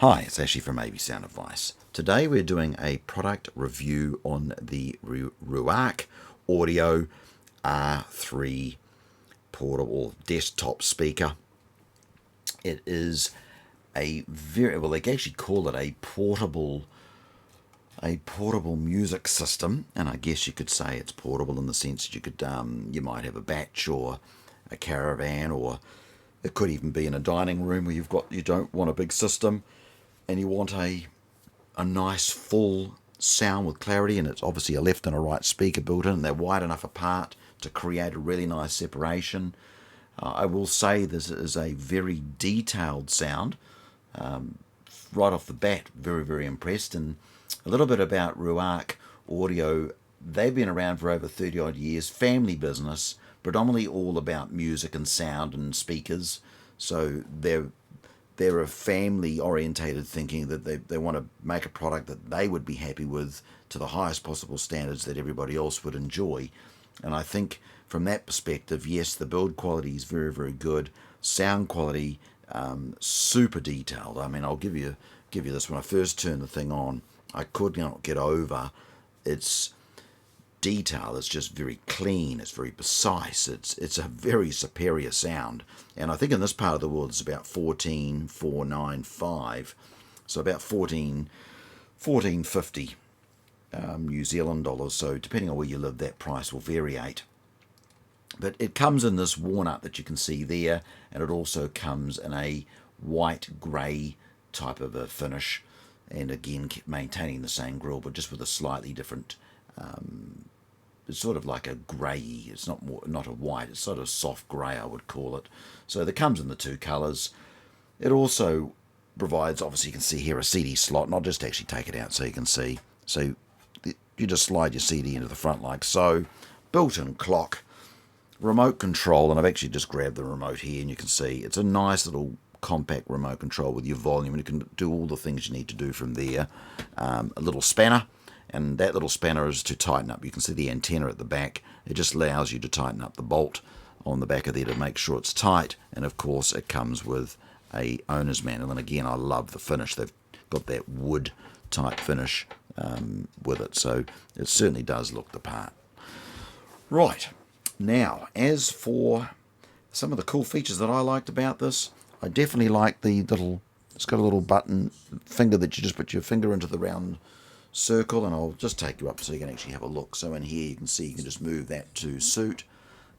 Hi, it's Ashley from AB Sound Advice. Today we're doing a product review on the Ruark Audio R3 portable desktop speaker. It is a very, well, they actually call it a portable music system, and I guess you could say it's portable in the sense that you might have a batch or a caravan, or it could even be in a dining room where you don't want a big system and you want a nice full sound with clarity, and it's obviously a left and a right speaker built in, and they're wide enough apart to create a really nice separation. I will say this is a very detailed sound. Right off the bat, very, very impressed. And a little bit about Ruark Audio. They've been around for over 30 odd years, family business, predominantly all about music and sound and speakers. So they're a family orientated thinking that they want to make a product that they would be happy with to the highest possible standards that everybody else would enjoy. And I think from that perspective, yes, the build quality is very, very good. Sound quality, super detailed. I mean, I'll give you this. When I first turned the thing on, I could not get over its detail. It's just very clean, it's very precise, it's a very superior sound. And I think in this part of the world it's about 14,495, so about 1450 New Zealand dollars. So depending on where you live, that price will variate. But it comes in this walnut that you can see there, and it also comes in a white grey type of a finish, and again maintaining the same grill but just with a slightly different, it's sort of like a grey, it's not a white, it's sort of soft grey I would call it. So that comes in the two colours. It also provides, obviously you can see here, a CD slot, and I'll just actually take it out so you can see. So you just slide your CD into the front like so. Built-in clock, remote control, and I've actually just grabbed the remote here, and you can see it's a nice little compact remote control with your volume, and you can do all the things you need to do from there. A little spanner, and that little spanner is to tighten up. You can see the antenna at the back. It just allows you to tighten up the bolt on the back of there to make sure it's tight. And of course it comes with a owner's manual, and again I love the finish. They've got that wood type finish with it, so it certainly does look the part. Right, now as for some of the cool features that I liked about this, I definitely like the little, it's got a little button finger that you just put your finger into the round circle, and I'll just take you up so you can actually have a look. So in here you can see you can just move that to suit.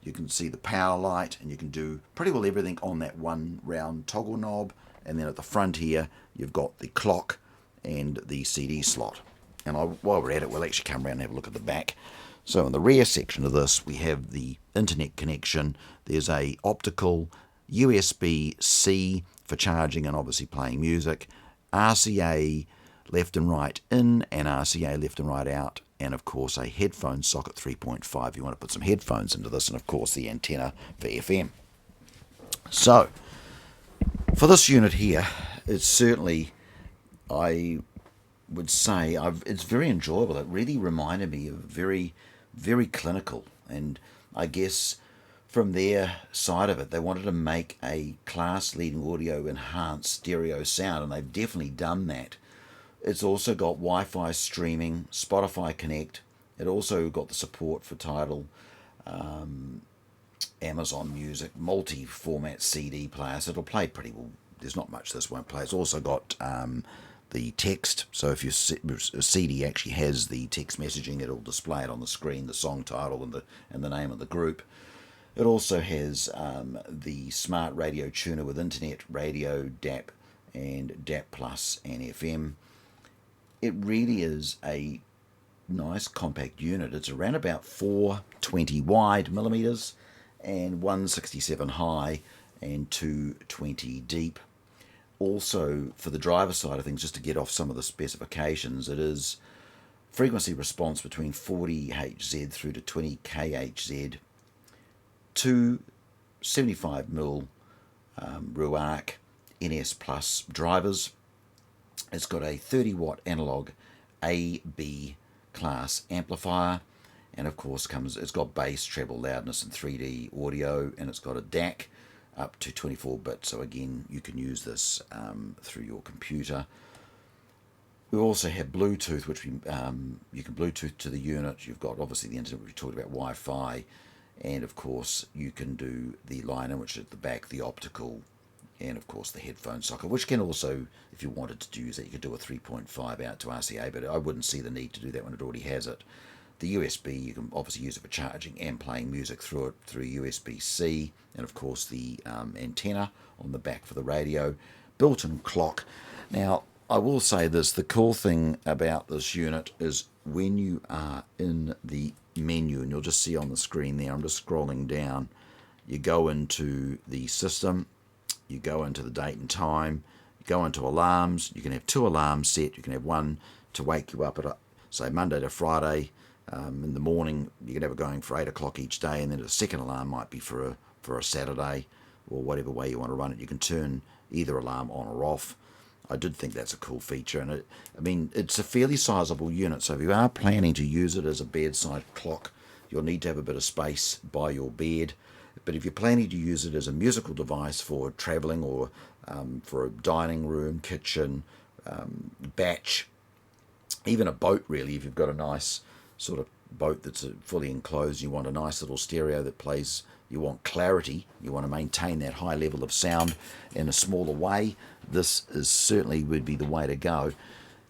You can see the power light, and you can do pretty well everything on that one round toggle knob. And then at the front here you've got the clock and the CD slot. And while we're at it, we'll actually come around and have a look at the back. So in the rear section of this we have the internet connection. There's a optical USB-C for charging and obviously playing music, RCA left and right in and RCA left and right out, and of course a headphone socket 3.5 if you want to put some headphones into this, and of course the antenna for FM. So for this unit here, it's certainly, I would say, it's very enjoyable. It really reminded me of very, very clinical, and I guess from their side of it, they wanted to make a class-leading audio enhanced stereo sound, and they've definitely done that. It's also got Wi-Fi streaming, Spotify Connect. It also got the support for Tidal, Amazon Music, multi-format CD player, so it'll play pretty well. There's not much this won't play. It's also got the text, so if your CD actually has the text messaging, it'll display it on the screen, the song title and the name of the group. It also has the smart radio tuner with internet, radio, DAP, and DAP Plus and FM. It really is a nice compact unit. It's around about 420 wide millimeters and 167 high and 220 deep. Also, for the driver side of things, just to get off some of the specifications, it is frequency response between 40 Hz through to 20 kHz, two 75mm Ruark NS Plus drivers. It's got a 30 watt analog AB class amplifier, and of course it's got bass, treble, loudness and 3D audio, and it's got a DAC up to 24 bits. So again, you can use this through your computer. We also have Bluetooth, which you can Bluetooth to the unit. You've got obviously the internet, we talked about Wi-Fi, and of course you can do the line in, which is at the back, the optical, and of course the headphone socket, which can also, if you wanted to use it, you could do a 3.5 out to RCA, but I wouldn't see the need to do that when it already has it. The USB, you can obviously use it for charging and playing music through it through USB-C, and of course the antenna on the back for the radio, built-in clock. Now, I will say this, the cool thing about this unit is when you are in the menu, and you'll just see on the screen there, I'm just scrolling down, you go into the system, you go into the date and time, you go into alarms, you can have 2 alarms set, you can have one to wake you up at, say, Monday to Friday, in the morning, you can have it going for 8 o'clock each day, and then a second alarm might be for a Saturday, or whatever way you want to run it. You can turn either alarm on or off. I did think that's a cool feature, and it's a fairly sizable unit, so if you are planning to use it as a bedside clock, you'll need to have a bit of space by your bed. But if you're planning to use it as a musical device for travelling, or for a dining room, kitchen, batch, even a boat really, if you've got a nice sort of boat that's fully enclosed, you want a nice little stereo that plays, you want clarity, you want to maintain that high level of sound in a smaller way, this is certainly would be the way to go.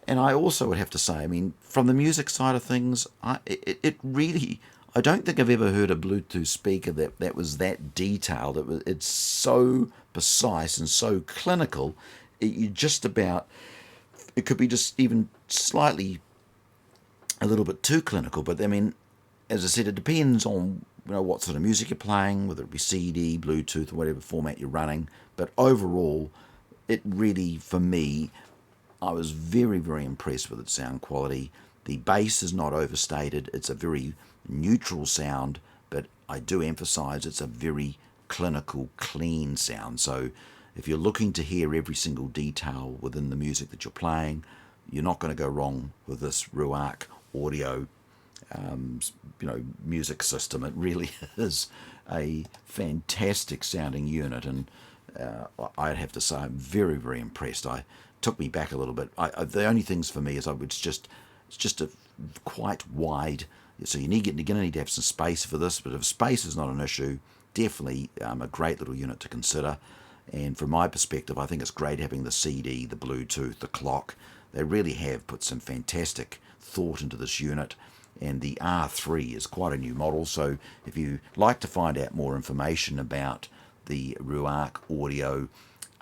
And I also would have to say, from the music side of things, it really, I don't think I've ever heard a Bluetooth speaker that was that detailed. It's so precise and so clinical. It could be just even slightly a little bit too clinical, but as I said, it depends on what sort of music you're playing, whether it be CD, Bluetooth, or whatever format you're running. But overall, it really, for me, I was very, very impressed with its sound quality. The bass is not overstated. It's a very neutral sound, but I do emphasize it's a very clinical, clean sound. So if you're looking to hear every single detail within the music that you're playing, you're not going to go wrong with this Ruark audio music system. It really is a fantastic sounding unit, and I'd have to say I'm very, very impressed. It took me back a little bit. The only things for me is it's just a quite wide, so you're going to need to have some space for this, but if space is not an issue, definitely a great little unit to consider. And from my perspective, I think it's great having the CD, the Bluetooth, the clock. They really have put some fantastic thought into this unit, and the R3 is quite a new model. So if you like to find out more information about the Ruark Audio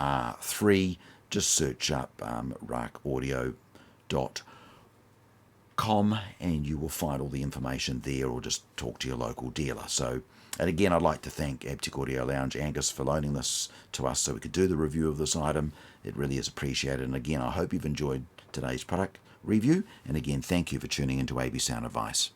R3, just search up ruarkaudio.com and you will find all the information there, or just talk to your local dealer. So, and again, I'd like to thank Abtech Audio Lounge, Angus, for loaning this to us so we could do the review of this item. It really is appreciated. And again, I hope you've enjoyed today's product review. And again, thank you for tuning into AB Sound Advice.